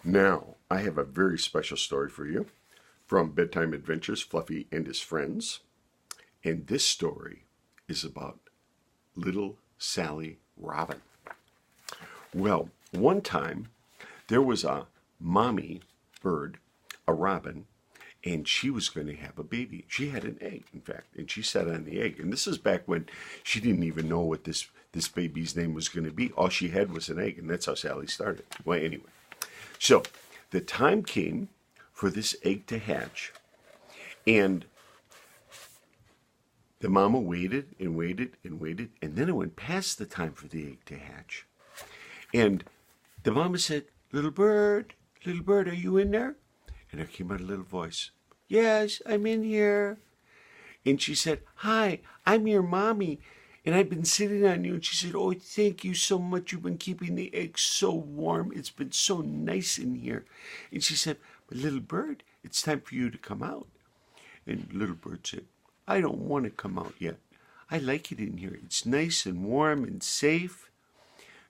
Now, I have a very special story for you from Bedtime Adventures, Fluffy and His Friends. And this story is about little Sally Robin. Well, one time there was a mommy bird, a robin, and she was going to have a baby. She had an egg, in fact, and she sat on the egg. And this is back when she didn't even know what this baby's name was going to be. All she had was an egg, and that's how Sally started. Well, anyway, so the time came for this egg to hatch, and the mama waited and waited and waited, and then it went past the time for the egg to hatch. And the mama said, little bird, are you in there? And there came out a little voice. Yes, I'm in here. And she said, hi, I'm your mommy, and I've been sitting on you. And she said, oh, thank you so much. You've been keeping the egg so warm. It's been so nice in here. And she said, but little bird, it's time for you to come out. And little bird said, I don't want to come out yet. I like it in here. It's nice and warm and safe.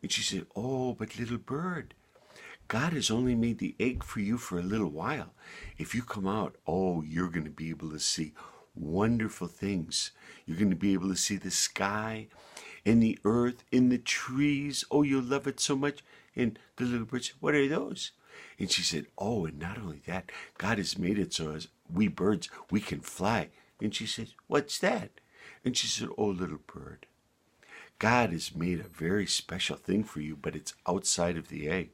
And she said, oh, but little bird, God has only made the egg for you for a little while. If you come out, oh, you're going to be able to see wonderful things. You're going to be able to see the sky and the earth and the trees. Oh, you'll love it so much. And the little bird said, what are those? And she said, oh, and not only that, God has made it so as we birds, we can fly. And she said, what's that? And she said, oh, little bird, God has made a very special thing for you, but it's outside of the egg.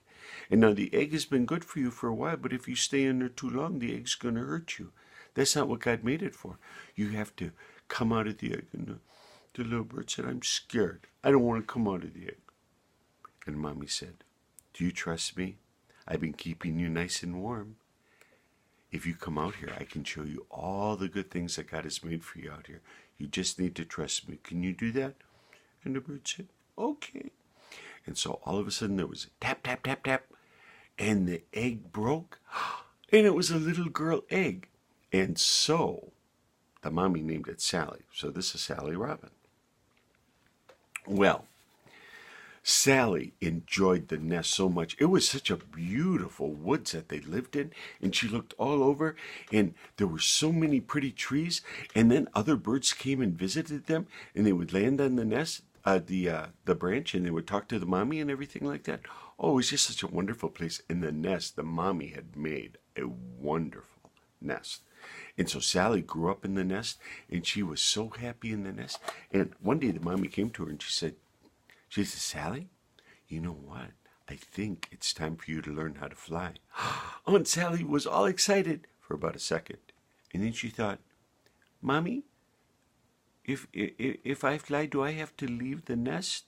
And now the egg has been good for you for a while, but if you stay in there too long, the egg's going to hurt you. That's not what God made it for. You have to come out of the egg. And the little bird said, I'm scared. I don't want to come out of the egg. And Mommy said, do you trust me? I've been keeping you nice and warm. If you come out here, I can show you all the good things that God has made for you out here. You just need to trust me. Can you do that? And the bird said, okay. And so all of a sudden there was a tap, tap, tap, tap, and the egg broke, and it was a little girl egg. And so the mommy named it Sally. So this is Sally Robin. Well, Sally enjoyed the nest so much. It was such a beautiful woods that they lived in, and she looked all over, and there were so many pretty trees, and then other birds came and visited them, and they would land on the nest, the branch, and they would talk to the mommy and everything like that. Oh, it was just such a wonderful place. And the nest, the mommy had made a wonderful nest. And so Sally grew up in the nest, and she was so happy in the nest. And one day the mommy came to her and she said, Sally, you know what? I think it's time for you to learn how to fly. Aunt Sally was all excited for about a second. And then she thought, Mommy, if I fly, do I have to leave the nest?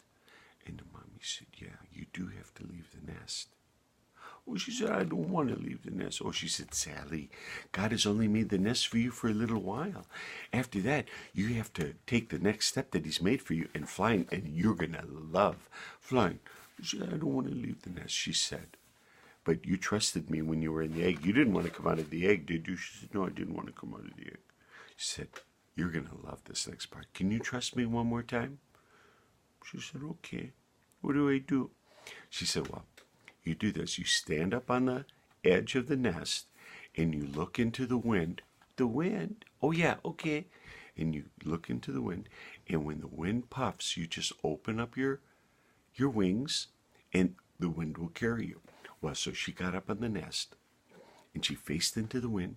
And the mommy said, yeah, you do have to leave the nest. Oh, she said, I don't want to leave the nest. Oh, she said, Sally, God has only made the nest for you for a little while. After that, you have to take the next step that he's made for you and flying, and you're going to love flying. She said, I don't want to leave the nest, she said. But you trusted me when you were in the egg. You didn't want to come out of the egg, did you? She said, no, I didn't want to come out of the egg. She said, you're going to love this next part. Can you trust me one more time? She said, okay. What do I do? She said, well, you do this. You stand up on the edge of the nest and you look into the wind. The wind? Oh, yeah, okay. And you look into the wind. And when the wind puffs, you just open up your wings and the wind will carry you. Well, so she got up on the nest and she faced into the wind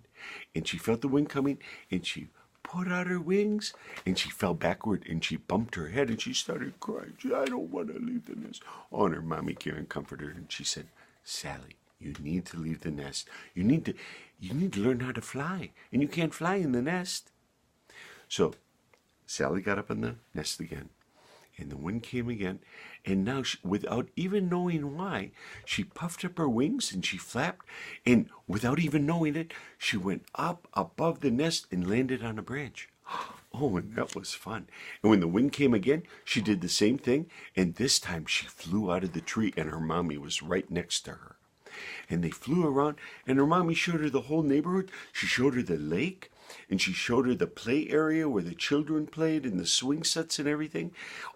and she felt the wind coming and she put out her wings, and she fell backward, and she bumped her head, and she started crying. She said, I don't want to leave the nest. Oh, and her mommy came and comforted her, and she said, Sally, you need to leave the nest. You need to learn how to fly, and you can't fly in the nest. So Sally got up on the nest again, and the wind came again, and now, without even knowing why, she puffed up her wings and she flapped, and without even knowing it, she went up above the nest and landed on a branch. Oh, and that was fun. And when the wind came again, she did the same thing, and this time she flew out of the tree, and her mommy was right next to her. And they flew around, and her mommy showed her the whole neighborhood. She showed her the lake, and she showed her the play area where the children played and the swing sets and everything.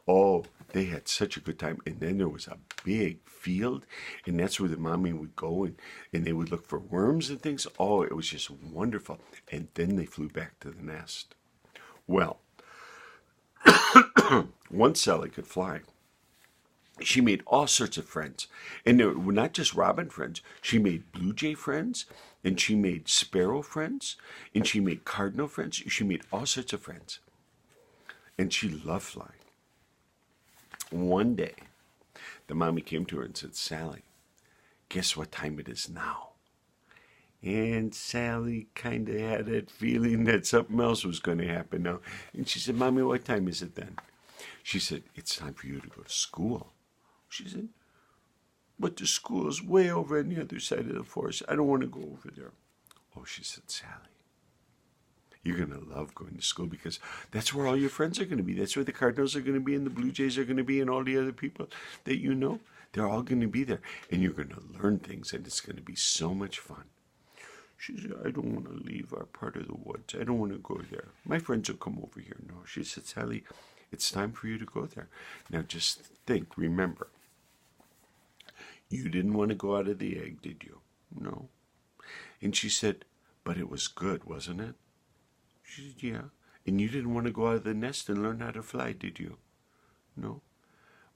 Oh, they had such a good time. And then there was a big field, and that's where the mommy would go, and they would look for worms and things. Oh, it was just wonderful. And then they flew back to the nest. Well, once Sally could fly, she made all sorts of friends. And they were not just robin friends. She made blue jay friends, and she made sparrow friends, and she made cardinal friends. She made all sorts of friends. And she loved flying. One day, the mommy came to her and said, Sally, guess what time it is now? And Sally kind of had that feeling that something else was going to happen now. And she said, Mommy, what time is it then? She said, it's time for you to go to school. She said, but the school is way over on the other side of the forest. I don't want to go over there. Oh, she said, Sally, you're going to love going to school because that's where all your friends are going to be. That's where the Cardinals are going to be and the Blue Jays are going to be and all the other people that you know. They're all going to be there. And you're going to learn things and it's going to be so much fun. She said, I don't want to leave our part of the woods. I don't want to go there. My friends will come over here. No, she said, Sally, it's time for you to go there. Now just think, remember, you didn't want to go out of the egg, did you? No. And she said, but it was good, wasn't it? She said, yeah. And you didn't want to go out of the nest and learn how to fly, did you? No.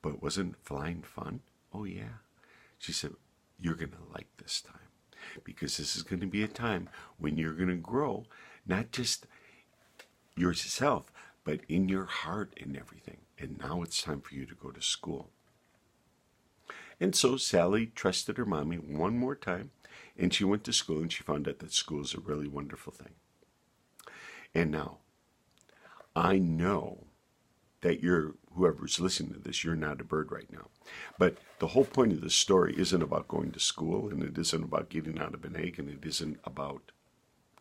But wasn't flying fun? Oh, yeah. She said, you're going to like this time. Because this is going to be a time when you're going to grow, not just yourself, but in your heart and everything. And now it's time for you to go to school. And so Sally trusted her mommy one more time, and she went to school, and she found out that school is a really wonderful thing. And now, I know that whoever's listening to this, you're not a bird right now. But the whole point of this story isn't about going to school, and it isn't about getting out of an egg, and it isn't about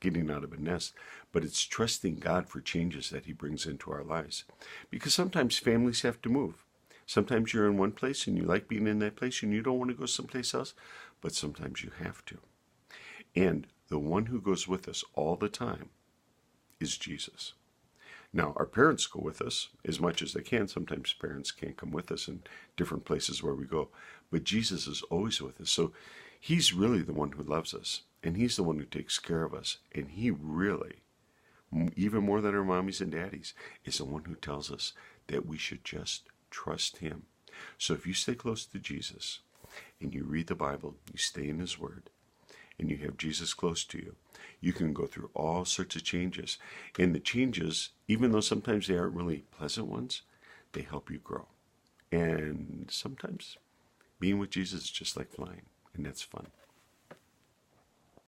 getting out of a nest, but it's trusting God for changes that he brings into our lives. Because sometimes families have to move. Sometimes you're in one place and you like being in that place and you don't want to go someplace else, but sometimes you have to. And the one who goes with us all the time is Jesus. Now, our parents go with us as much as they can. Sometimes parents can't come with us in different places where we go, but Jesus is always with us. So he's really the one who loves us, and he's the one who takes care of us. And he really, even more than our mommies and daddies, is the one who tells us that we should just trust him. So if you stay close to Jesus and you read the Bible, you stay in his word, and you have Jesus close to you, you can go through all sorts of changes. And the changes, even though sometimes they aren't really pleasant ones, they help you grow. And sometimes being with Jesus is just like flying, and that's fun.